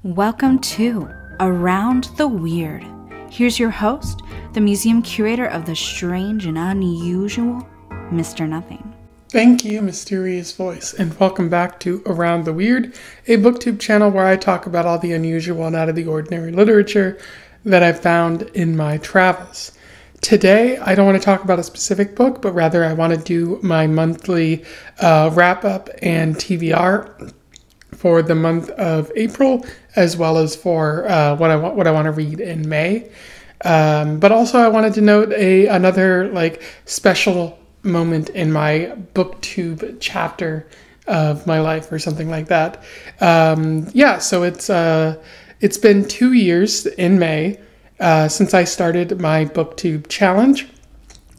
Welcome to Around the Weird. Here's your host, the museum curator of the strange and unusual, Mr. Nothing. Thank you, mysterious voice, and welcome back to Around the Weird, a booktube channel where I talk about all the unusual and out of the ordinary literature that I've found in my travels. Today, I don't want to talk about a specific book, but rather I want to do my monthly wrap-up and TBR for the month of April, as well as for what I want to read in May. But also, I wanted to note another special moment in my booktube chapter of my life, or something like that. So it's been 2 years in May since I started my booktube challenge,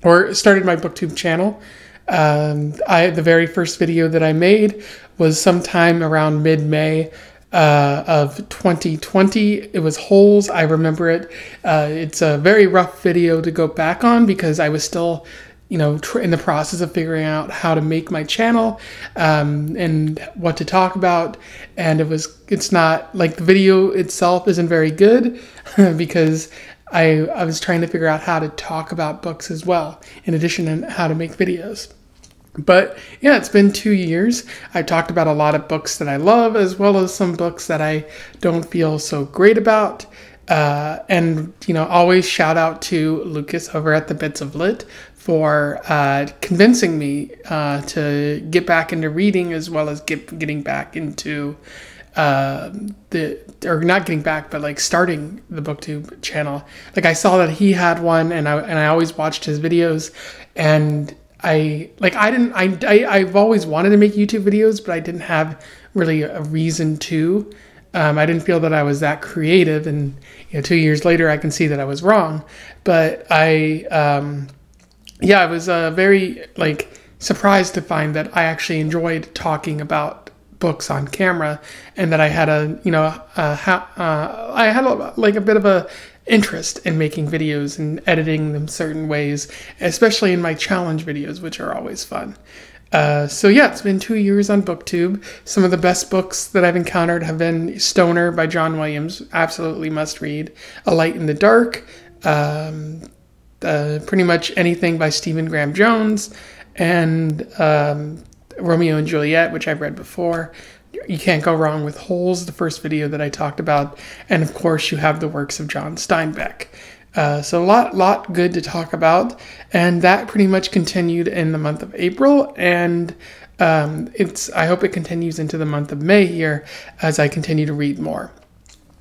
or started my booktube channel. The very first video that I made was sometime around mid-May of 2020. It was Holes. I remember it. It's a very rough video to go back on because I was still, in the process of figuring out how to make my channel and what to talk about. And it's not like the video itself isn't very good because I was trying to figure out how to talk about books as well, in addition to how to make videos. But yeah, it's been 2 years. I've talked about a lot of books that I love, as well as some books that I don't feel so great about. Always shout out to Lucas over at the Bits of Lit for convincing me to get back into reading, as well as getting back into starting the booktube channel. I saw that he had one, and I always watched his videos, and I've always wanted to make YouTube videos, but I didn't have really a reason to. I didn't feel that I was that creative, and 2 years later I can see that I was wrong. But I was very surprised to find that I actually enjoyed talking about books on camera, and that I had a bit of a interest in making videos and editing them certain ways, especially in my challenge videos, which are always fun. It's been 2 years on BookTube. Some of the best books that I've encountered have been Stoner by John Williams, absolutely must read. A Light in the Dark, pretty much anything by Stephen Graham Jones, and Romeo and Juliet, which I've read before. You can't go wrong with Holes, the first video that I talked about. And of course, you have the works of John Steinbeck. So a lot good to talk about. And that pretty much continued in the month of April. And I hope it continues into the month of May here as I continue to read more.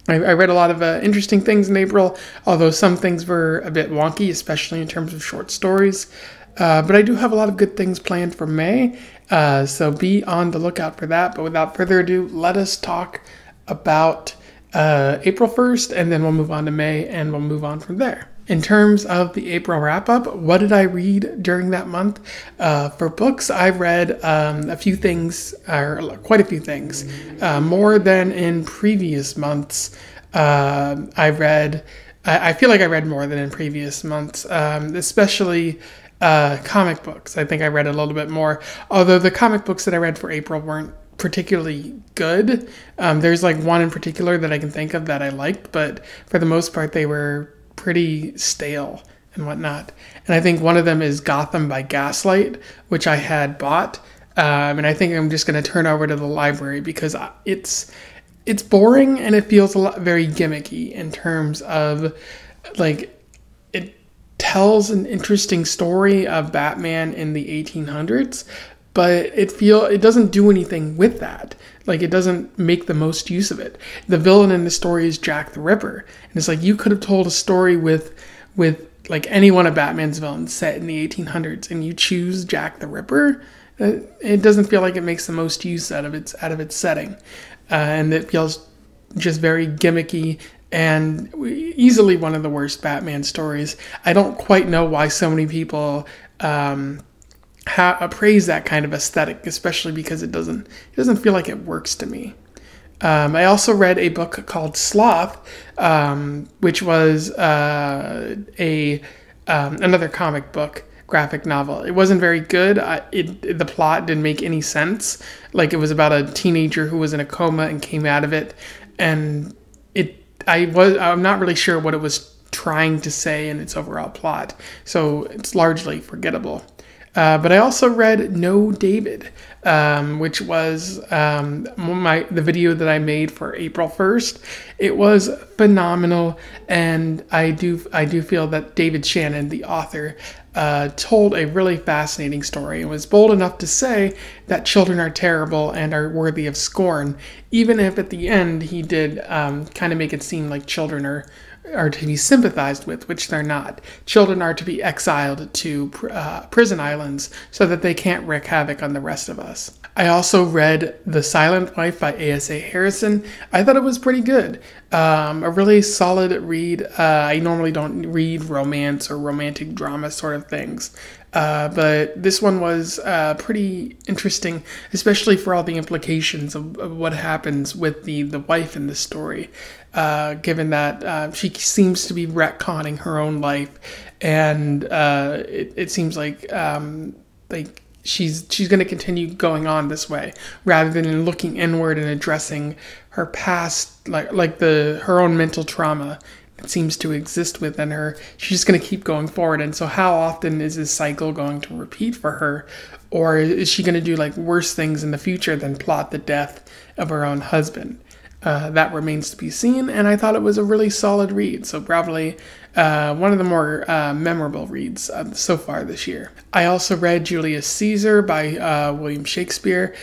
I read a lot of interesting things in April, although some things were a bit wonky, especially in terms of short stories. But I do have a lot of good things planned for May, so be on the lookout for that. But without further ado, let us talk about April 1st, and then we'll move on to May, and we'll move on from there. In terms of the April wrap-up, what did I read during that month? For books, I read a few things, or quite a few things, more than in previous months. I feel like I read more than in previous months, especially comic books. I think I read a little bit more, although the comic books that I read for April weren't particularly good. There's one in particular that I can think of that I liked, but for the most part they were pretty stale and whatnot. And I think one of them is Gotham by Gaslight, which I had bought, and I think I'm just going to turn over to the library because it's boring, and it feels very gimmicky in terms of it tells an interesting story of Batman in the 1800s, but it doesn't do anything with that. It doesn't make the most use of it. The villain in the story is Jack the Ripper, and it's you could have told a story with any one of Batman's villains set in the 1800s, and you choose Jack the Ripper. It doesn't feel like it makes the most use out of its setting, and it feels just very gimmicky. And easily one of the worst Batman stories. I don't quite know why so many people praise that kind of aesthetic, especially because it doesn't feel like it works to me. I also read a book called Sloth, which was another comic book graphic novel. It wasn't very good. The plot didn't make any sense. It was about a teenager who was in a coma and came out of it. and I'm not really sure what it was trying to say in its overall plot, so it's largely forgettable. But I also read No David, which was the video that I made for April 1st. It was phenomenal, and I do feel that David Shannon, the author, told a really fascinating story and was bold enough to say that children are terrible and are worthy of scorn, even if at the end he did kind of make it seem like children are to be sympathized with, which they're not. Children are to be exiled to prison islands so that they can't wreak havoc on the rest of us. I also read The Silent Wife by A.S.A. Harrison. I thought it was pretty good. A really solid read. I normally don't read romance or romantic drama sort of things. But this one was pretty interesting, especially for all the implications of what happens with the wife in the story, given that she seems to be retconning her own life, and it seems like she's going to continue going on this way rather than looking inward and addressing her past, like her own mental trauma that seems to exist within her. She's just going to keep going forward. And so how often is this cycle going to repeat for her? Or is she going to do like worse things in the future than plot the death of her own husband? That remains to be seen, and I thought it was a really solid read, so probably one of the more memorable reads so far this year. I also read Julius Caesar by William Shakespeare.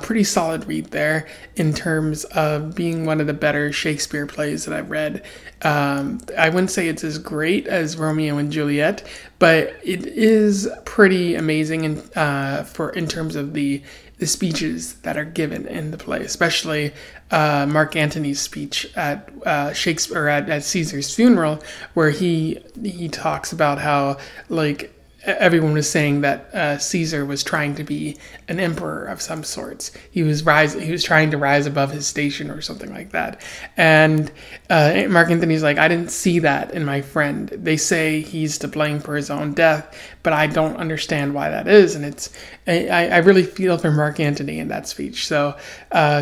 Pretty solid read there in terms of being one of the better Shakespeare plays that I've read. I wouldn't say it's as great as Romeo and Juliet, but it is pretty amazing in terms of the speeches that are given in the play, especially Mark Antony's speech at Shakespeare at Caesar's funeral, where he talks about how like everyone was saying that Caesar was trying to be an emperor of some sorts. He was trying to rise above his station or something like that. And Mark Antony's like, I didn't see that in my friend. They say he's to blame for his own death, but I don't understand why that is. And I really feel for Mark Antony in that speech. So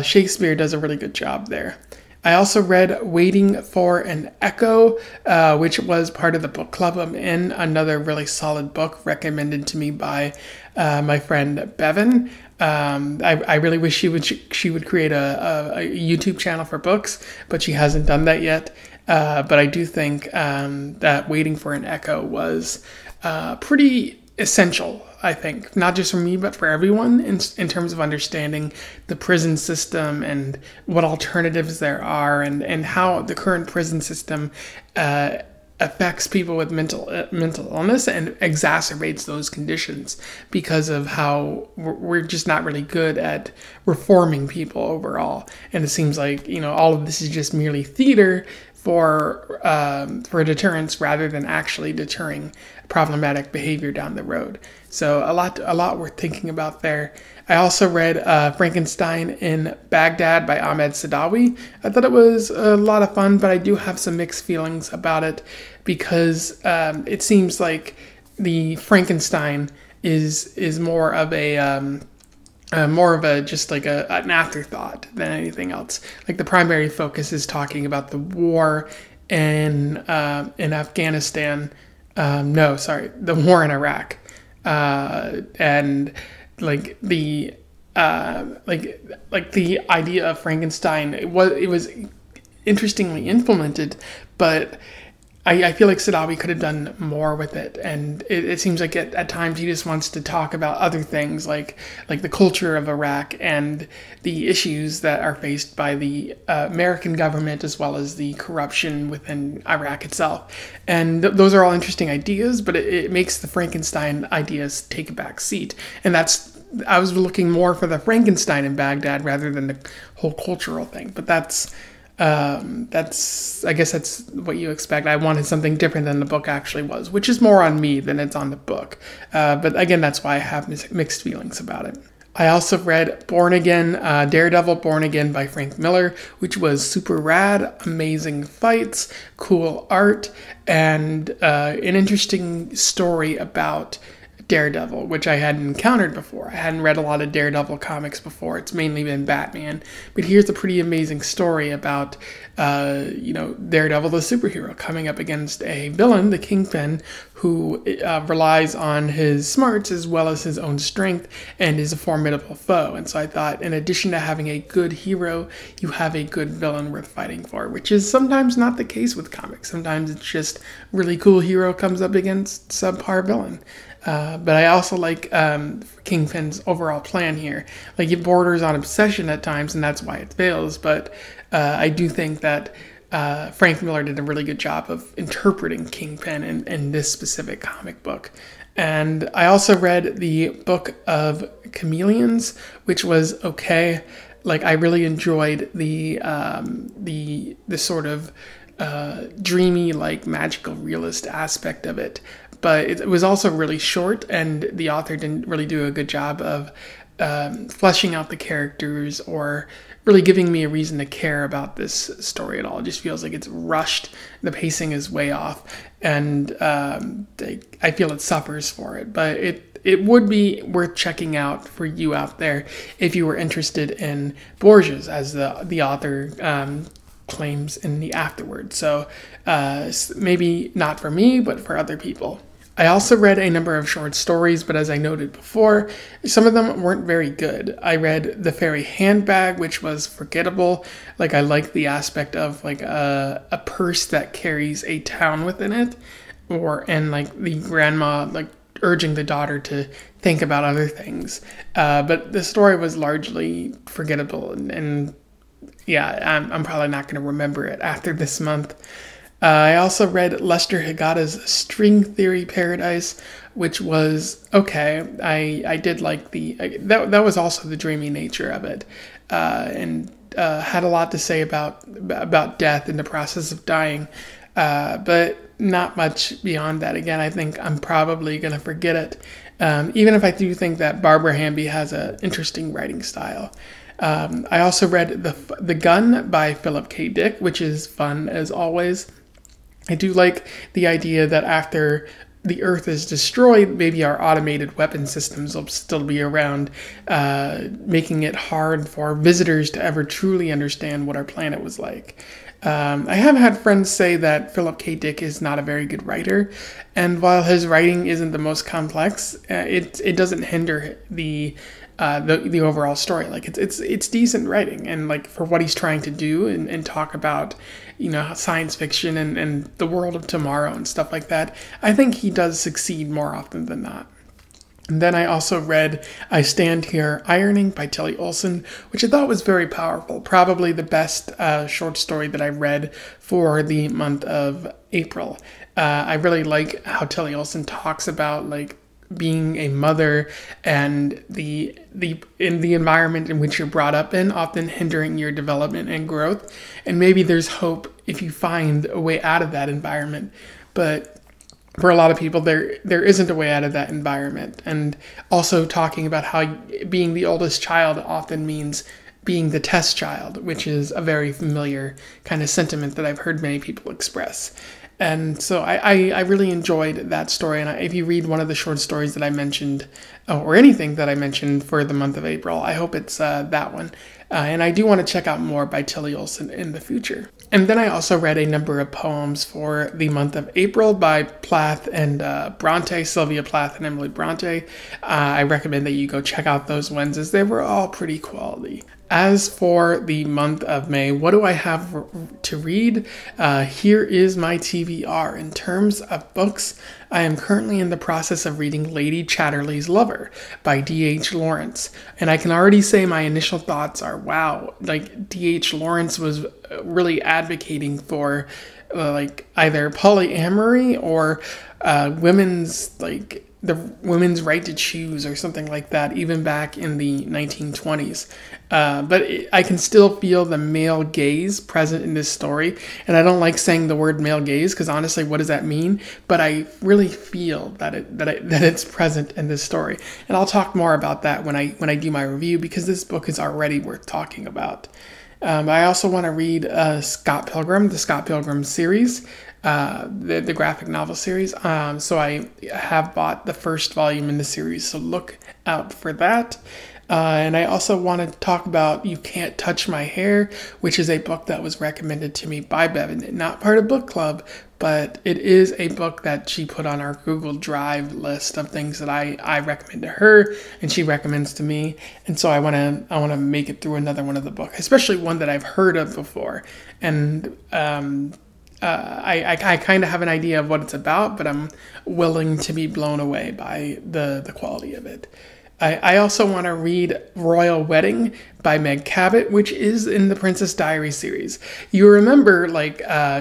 Shakespeare does a really good job there. I also read Waiting for an Echo, which was part of the book club I'm in, another really solid book recommended to me by my friend Bevan. I really wish she would create a YouTube channel for books, but she hasn't done that yet. But I do think that Waiting for an Echo was pretty essential, I think, not just for me, but for everyone in terms of understanding the prison system and what alternatives there are, and how the current prison system affects people with mental illness and exacerbates those conditions because of how we're just not really good at reforming people overall. And it seems like, all of this is just merely theater for deterrence rather than actually deterring problematic behavior down the road. So a lot worth thinking about there. I also read Frankenstein in Baghdad by Ahmed Sadawi. I thought it was a lot of fun, but I do have some mixed feelings about it because it seems like the Frankenstein is more of an afterthought than anything else. Like the primary focus is talking about the war in Afghanistan. The war in Iraq, and like the idea of Frankenstein. It was interestingly implemented, but I feel like Sadawi could have done more with it, and it seems like at times he just wants to talk about other things like the culture of Iraq and the issues that are faced by the American government as well as the corruption within Iraq itself. And those are all interesting ideas, but it makes the Frankenstein ideas take a back seat. And I was looking more for the Frankenstein in Baghdad rather than the whole cultural thing, but I guess that's what you expect. I wanted something different than the book actually was, which is more on me than it's on the book. But again, that's why I have mixed feelings about it. I also read Daredevil Born Again by Frank Miller, which was super rad, amazing fights, cool art, and an interesting story about Daredevil, which I hadn't encountered before. I hadn't read a lot of Daredevil comics before. It's mainly been Batman. But here's a pretty amazing story about, Daredevil, the superhero, coming up against a villain, the Kingpin, who relies on his smarts as well as his own strength and is a formidable foe. And so I thought, in addition to having a good hero, you have a good villain worth fighting for, which is sometimes not the case with comics. Sometimes it's just really cool hero comes up against subpar villain. But I also like Kingpin's overall plan here. Like, it borders on obsession at times, and that's why it fails. But I do think that Frank Miller did a really good job of interpreting Kingpin in this specific comic book. And I also read the Book of Chameleons, which was okay. Like, I really enjoyed the sort of dreamy, like, magical realist aspect of it. But it was also really short, and the author didn't really do a good job of fleshing out the characters or really giving me a reason to care about this story at all. It just feels like it's rushed. The pacing is way off, and I feel it suffers for it. But it would be worth checking out for you out there if you were interested in Borges, as the author claims in the afterword. So maybe not for me, but for other people. I also read a number of short stories, but as I noted before, some of them weren't very good. I read The Faery Handbag, which was forgettable. Like, I liked the aspect of like a purse that carries a town within it, and like the grandma like urging the daughter to think about other things. But the story was largely forgettable, and yeah, I'm probably not going to remember it after this month. I also read Lester Higata's String Theory Paradise, which was okay. I did like that was also the dreamy nature of it, and had a lot to say about death and the process of dying, but not much beyond that. Again, I think I'm probably going to forget it, even if I do think that Barbara Hamby has an interesting writing style. I also read The Gun by Philip K. Dick, which is fun as always. I do like the idea that after the Earth is destroyed, maybe our automated weapon systems will still be around, making it hard for visitors to ever truly understand what our planet was like. I have had friends say that Philip K. Dick is not a very good writer, and while his writing isn't the most complex, it doesn't hinder the overall story. Like, it's decent writing, and like for what he's trying to do and talk about, science fiction and the world of tomorrow and stuff like that, I think he does succeed more often than not. And then I also read I Stand Here Ironing by Tilly Olson, which I thought was very powerful. Probably the best short story that I read for the month of April. I really like how Tilly Olson talks about like being a mother and the environment in which you're brought up in often hindering your development and growth. And maybe there's hope if you find a way out of that environment. But for a lot of people, there isn't a way out of that environment. And also talking about how being the oldest child often means being the test child, which is a very familiar kind of sentiment that I've heard many people express. And so I really enjoyed that story. And if you read one of the short stories that I mentioned, or anything that I mentioned for the month of April, I hope it's that one. And I do want to check out more by Tilly Olson in the future. And then I also read a number of poems for the month of April by Plath and Bronte, Sylvia Plath and Emily Bronte. I recommend that you go check out those ones, as they were all pretty quality. As for the month of May, what do I have to read? Here is my TBR. In terms of books, I am currently in the process of reading Lady Chatterley's Lover by D.H. Lawrence. And I can already say my initial thoughts are, wow, like D.H. Lawrence was really advocating for like either polyamory or women's like the women's right to choose or something like that, even back in the 1920s. But I can still feel the male gaze present in this story. And I don't like saying the word male gaze, because honestly, what does that mean? But I really feel that it's present in this story. And I'll talk more about that when I do my review, because this book is already worth talking about. I also want to read the Scott Pilgrim series, the graphic novel series. So I have bought the first volume in the series, so look out for that. And I also want to talk about You Can't Touch My Hair, which is a book that was recommended to me by Bevan. Not part of book club, but it is a book that she put on our Google Drive list of things that I recommend to her and she recommends to me. And so I want to make it through another one of the book, especially one that I've heard of before. And I kind of have an idea of what it's about, but I'm willing to be blown away by the quality of it. I also want to read Royal Wedding by Meg Cabot, which is in the Princess Diaries series. You remember,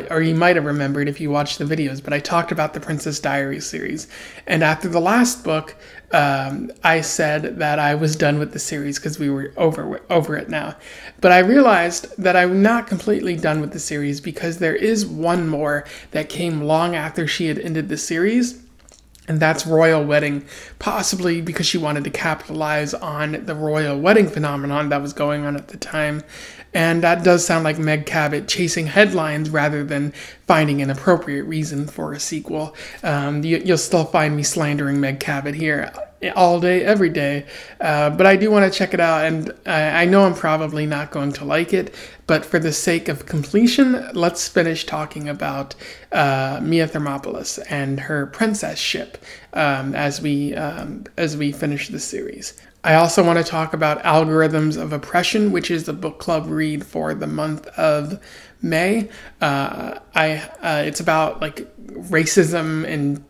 or you might have remembered if you watched the videos, but I talked about the Princess Diaries series. And after the last book, I said that I was done with the series because we were over it now. But I realized that I'm not completely done with the series because there is one more that came long after she had ended the series. And that's Royal Wedding, possibly because she wanted to capitalize on the royal wedding phenomenon that was going on at the time. And that does sound like Meg Cabot chasing headlines rather than finding an appropriate reason for a sequel. You'll still find me slandering Meg Cabot here all day, every day. But I do want to check it out, and I know I'm probably not going to like it, but for the sake of completion, let's finish talking about Mia Thermopolis and her princess ship as we finish the series. I also want to talk about Algorithms of Oppression, which is the book club read for the month of May. It's about racism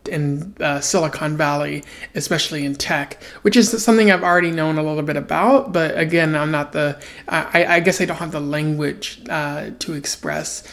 in Silicon Valley, especially in tech, which is something I've already known a little bit about. But again, I'm not I guess I don't have the language to express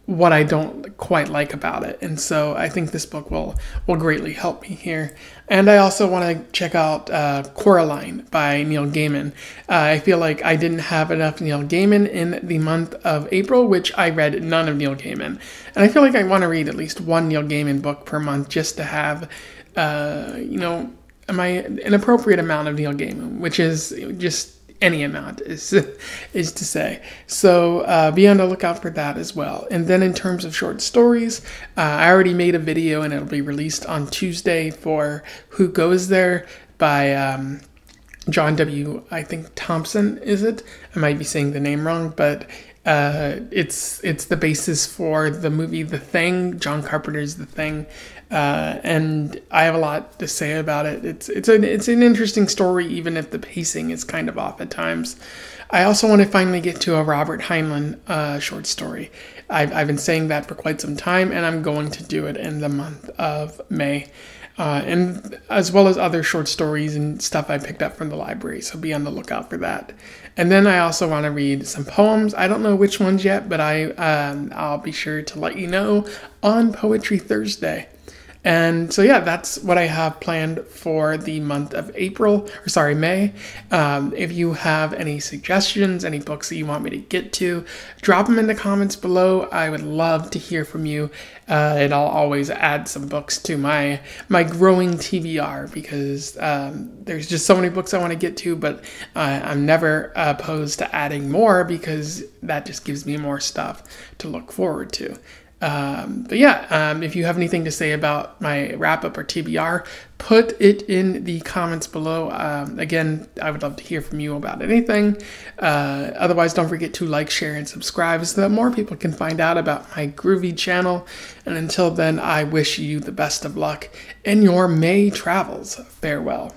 what I don't quite like about it. And so I think this book will greatly help me here. And I also want to check out Coraline by Neil Gaiman. I feel like I didn't have enough Neil Gaiman in the month of April, which I read none of Neil Gaiman. And I feel like I want to read at least one Neil Gaiman book per month just to have, an appropriate amount of Neil Gaiman, which is just any amount is to say. So be on the lookout for that as well. And then in terms of short stories, I already made a video and it'll be released on Tuesday for Who Goes There by John W. I think Thompson, is it? I might be saying the name wrong, but it's the basis for the movie The Thing, John Carpenter's The Thing. And I have a lot to say about it. It's an interesting story, even if the pacing is kind of off at times. I also want to finally get to a Robert Heinlein short story. I've been saying that for quite some time, and I'm going to do it in the month of May. And as well as other short stories and stuff I picked up from the library, so be on the lookout for that. And then I also want to read some poems. I don't know which ones yet, but I'll be sure to let you know on Poetry Thursday. And so, yeah, that's what I have planned for the month of May. If you have any suggestions, any books that you want me to get to, drop them in the comments below. I would love to hear from you. And I'll always add some books to my growing TBR because there's just so many books I want to get to, but I'm never opposed to adding more because that just gives me more stuff to look forward to. If you have anything to say about my wrap-up or TBR, put it in the comments below. Again, I would love to hear from you about anything. Otherwise, don't forget to like, share, and subscribe so that more people can find out about my groovy channel. And until then, I wish you the best of luck in your May travels. Farewell.